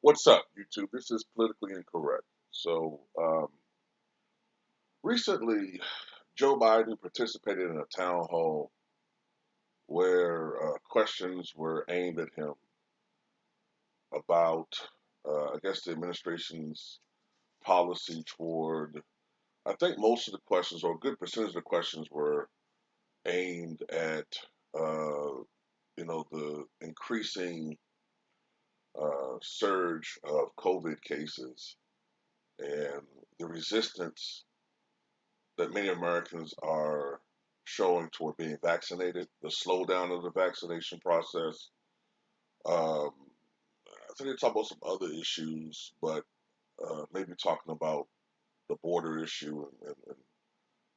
What's up, YouTube? This is Politically Incorrect. Recently, Joe Biden participated in a town hall where questions were aimed at him about, I guess, the administration's policy toward. I think most of the questions, or a good percentage of the questions, were aimed at, the increasing surge of COVID cases and the resistance that many Americans are showing toward being vaccinated, the slowdown of the vaccination process. Um, I think they talk about some other issues, but maybe talking about the border issue and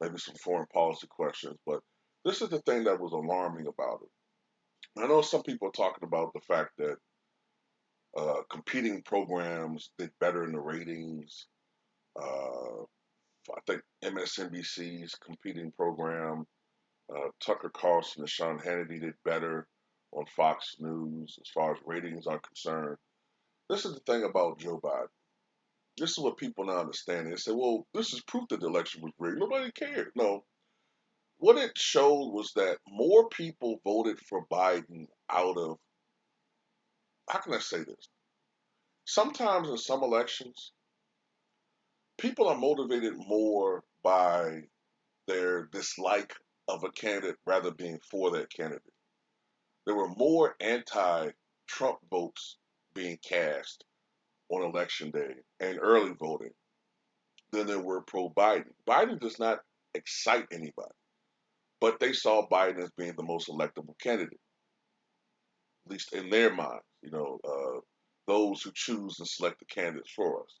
maybe some foreign policy questions. But this is the thing that was alarming about it. I know some people are talking about the fact that competing programs did better in the ratings. I think MSNBC's competing program, Tucker Carlson and Sean Hannity did better on Fox News as far as ratings are concerned. This is the thing about Joe Biden. This is what people not understand. They say, well, this is proof that the election was rigged. Nobody cared. No. What it showed was that more people voted for Biden out of, how can I say this? Sometimes in some elections, people are motivated more by their dislike of a candidate rather being for that candidate. There were more anti-Trump votes being cast on election day and early voting than there were pro-Biden. Biden does not excite anybody, but they saw Biden as being the most electable candidate, at least in their minds. Those who choose and select the candidates for us.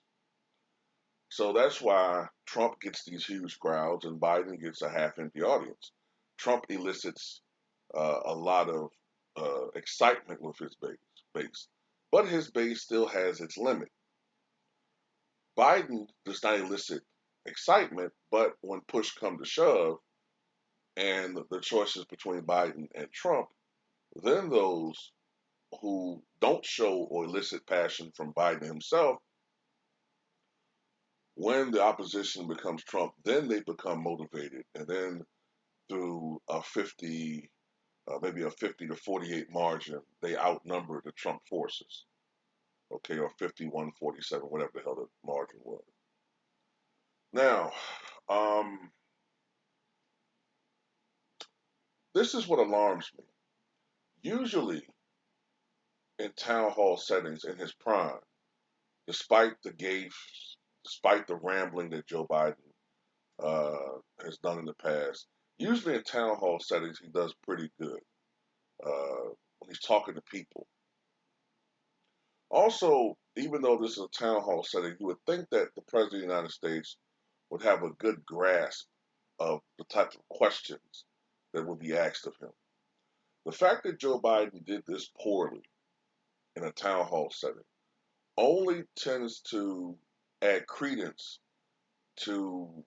So that's why Trump gets these huge crowds and Biden gets a half-empty audience. Trump elicits a lot of excitement with his base, but his base still has its limit. Biden does not elicit excitement, but when push comes to shove, and the choices between Biden and Trump, then those who don't show or elicit passion from Biden himself, when the opposition becomes Trump, then they become motivated, and then through maybe a 50 to 48 margin, they outnumber the Trump forces. Okay, or 51-47, whatever the hell the margin was. Now, um, this is what alarms me. Usually, in town hall settings in his prime, despite the gaffes, despite the rambling that Joe Biden has done in the past, usually in town hall settings, he does pretty good when he's talking to people. Also, even though this is a town hall setting, you would think that the President of the United States would have a good grasp of the type of questions that would be asked of him. The fact that Joe Biden did this poorly in a town hall setting only tends to add credence to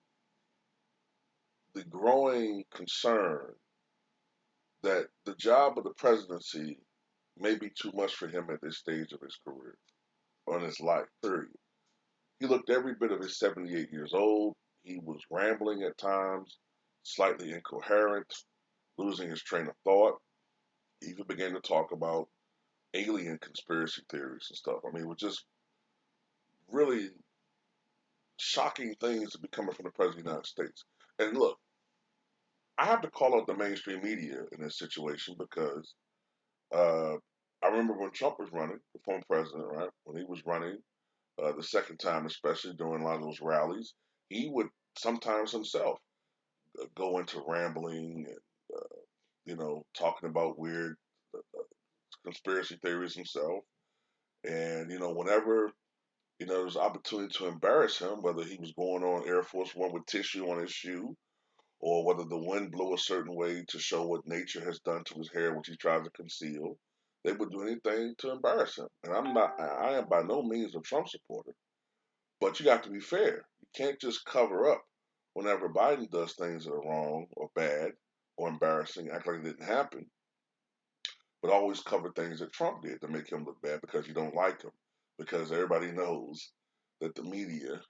the growing concern that the job of the presidency may be too much for him at this stage of his career or in his life, period. He looked every bit of his 78 years old. He was rambling at times, slightly incoherent, losing his train of thought. He even began to talk about alien conspiracy theories and stuff. I mean, it was just really shocking things to be coming from the President of the United States. And look, I have to call out the mainstream media in this situation because uh, I remember when Trump was running, the former president, right? When he was running the second time, especially during a lot of those rallies, he would sometimes himself go into rambling and, talking about weird conspiracy theories himself. And, whenever there was opportunity to embarrass him, whether he was going on Air Force One with tissue on his shoe, or whether the wind blew a certain way to show what nature has done to his hair, which he tries to conceal. They would do anything to embarrass him. And I am by no means a Trump supporter, but you got to be fair. You can't just cover up whenever Biden does things that are wrong or bad or embarrassing, act like it didn't happen, but always cover things that Trump did to make him look bad because you don't like him. because everybody knows that the media,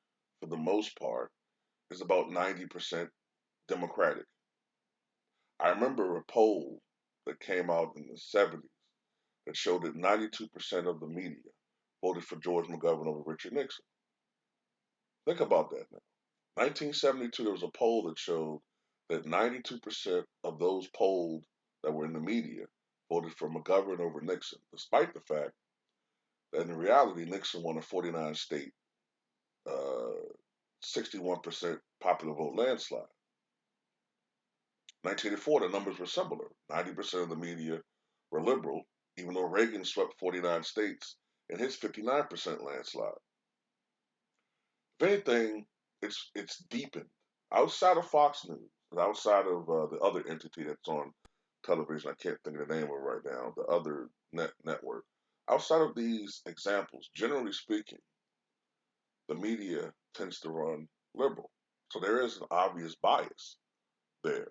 for the most part, is about 90% Democratic. I remember a poll that came out in the 70s that showed that 92% of the media voted for George McGovern over Richard Nixon. Think about that now. 1972, there was a poll that showed that 92% of those polled that were in the media voted for McGovern over Nixon, despite the fact that in reality, Nixon won a 49 state, uh, 61% popular vote landslide. 1984, the numbers were similar. 90% of the media were liberal, even though Reagan swept 49 states in his 59% landslide. If anything, it's deepened outside of Fox News, outside of the other entity that's on television. I can't think of the name of it right now. The other network. Outside of these examples, generally speaking, the media tends to run liberal, so there is an obvious bias there.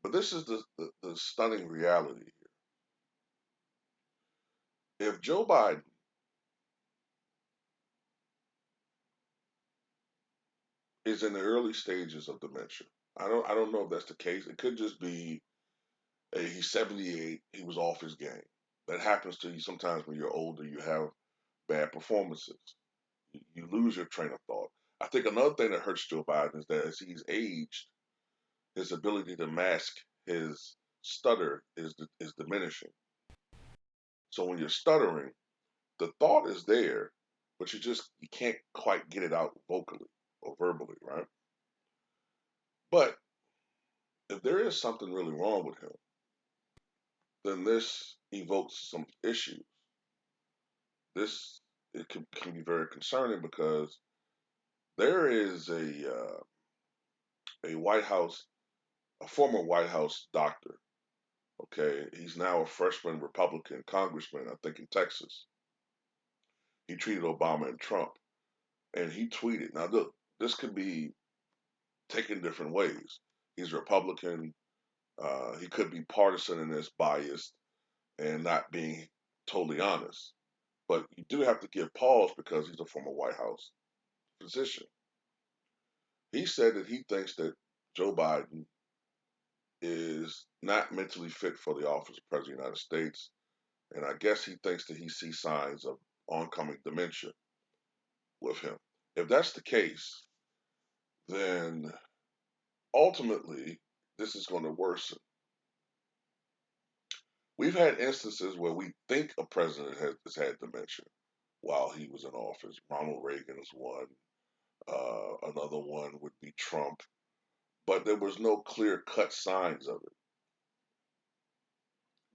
But this is the stunning reality here. If Joe Biden is in the early stages of dementia, I don't know if that's the case. It could just be he's 78, he was off his game. That happens to you sometimes when you're older. You have bad performances. You lose your train of thought. I think another thing that hurts Joe Biden is that as he's aged, his ability to mask his stutter is diminishing. So when you're stuttering, the thought is there, but you can't quite get it out vocally or verbally, right? But if there is something really wrong with him, then this evokes some issues. This it can be very concerning because there is a White House, a former White House doctor. Okay, he's now a freshman Republican congressman, I think in Texas. He treated Obama and Trump, and he tweeted. Now look, this could be taken different ways. He's a Republican. He could be partisan and is biased and not being totally honest. But you do have to give pause because he's a former White House physician. He said that he thinks that Joe Biden is not mentally fit for the office of President of the United States. And I guess he thinks that he sees signs of oncoming dementia with him. If that's the case, then ultimately this is going to worsen. We've had instances where we think a president has had dementia while he was in office. Ronald Reagan is one. Another one would be Trump. But there was no clear cut signs of it.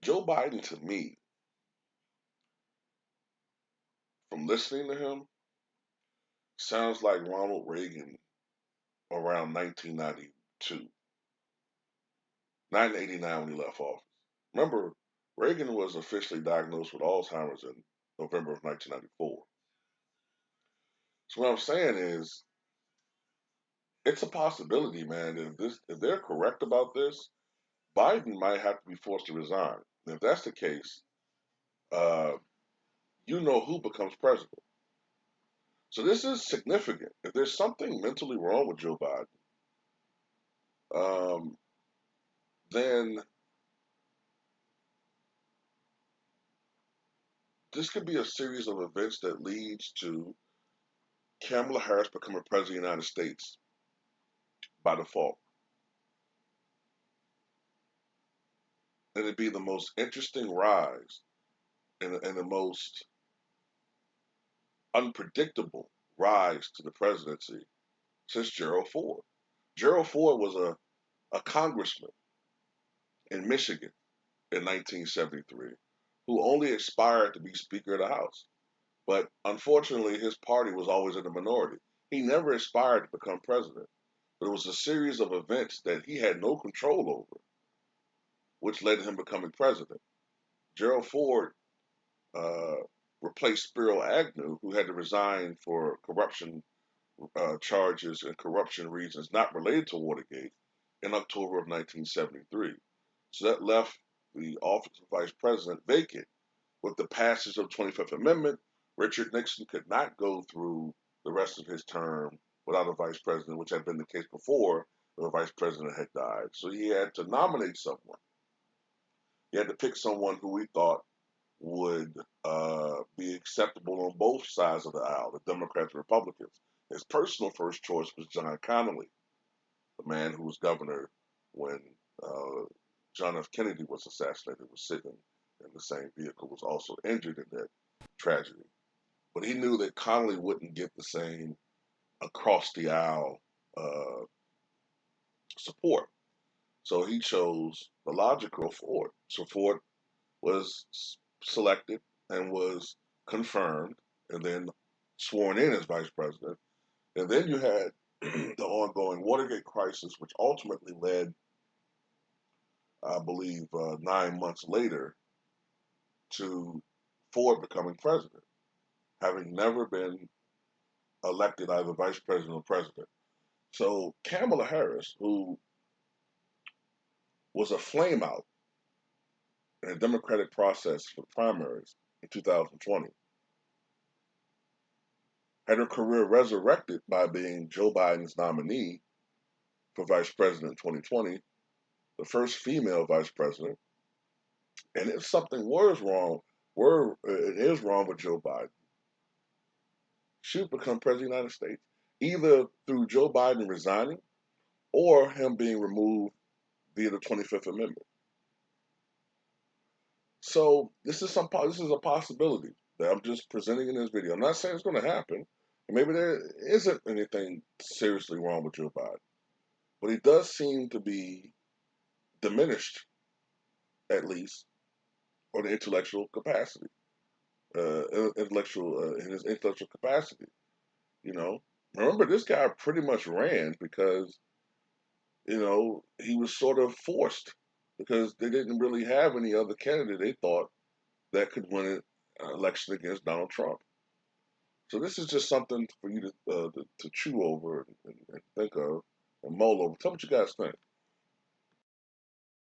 Joe Biden, to me, from listening to him, sounds like Ronald Reagan around 1992, 1989 when he left office. Remember, Reagan was officially diagnosed with Alzheimer's in November of 1994. So what I'm saying is, it's a possibility, man. If they're correct about this, Biden might have to be forced to resign. And if that's the case, uh, you know who becomes president. So this is significant. If there's something mentally wrong with Joe Biden, um, then this could be a series of events that leads to Kamala Harris becoming president of the United States by default. And it'd be the most interesting rise and the most unpredictable rise to the presidency since Gerald Ford. Gerald Ford was a congressman in Michigan in 1973 who only aspired to be Speaker of the House. But unfortunately, his party was always in the minority. He never aspired to become president. But it was a series of events that he had no control over, which led to him becoming president. Gerald Ford uh, replaced Spiro Agnew, who had to resign for corruption charges and corruption reasons not related to Watergate in October of 1973. So that left the office of vice president vacant. with the passage of the 25th Amendment, Richard Nixon could not go through the rest of his term without a vice president, which had been the case before the vice president had died. So he had to nominate someone. He had to pick someone who he thought would be acceptable on both sides of the aisle, the Democrats and Republicans. His personal first choice was John Connally, the man who was governor when uh, John F. Kennedy was assassinated, was sitting in the same vehicle, was also injured in that tragedy. But he knew that Connally wouldn't get the same across the aisle support. So he chose the logical Ford. So Ford was selected and was confirmed and then sworn in as vice president. And then you had the ongoing Watergate crisis, which ultimately led, I believe, 9 months later to Ford becoming president, having never been elected either vice president or president. So Kamala Harris, who was a flameout in the Democratic process for the primaries in 2020, had her career resurrected by being Joe Biden's nominee for vice president in 2020, the first female vice president. And if something it is wrong with Joe Biden, she would become president of the United States, either through Joe Biden resigning or him being removed via the 25th Amendment. So this is a possibility that I'm just presenting in this video. I'm not saying it's going to happen. Maybe there isn't anything seriously wrong with Joe Biden, but he does seem to be diminished, at least, on the intellectual capacity, in his intellectual capacity. You know, remember this guy pretty much ran because he was sort of forced because they didn't really have any other candidate they thought that could win an election against Donald Trump. So this is just something for you to chew over and think of and mull over. Tell me what you guys think.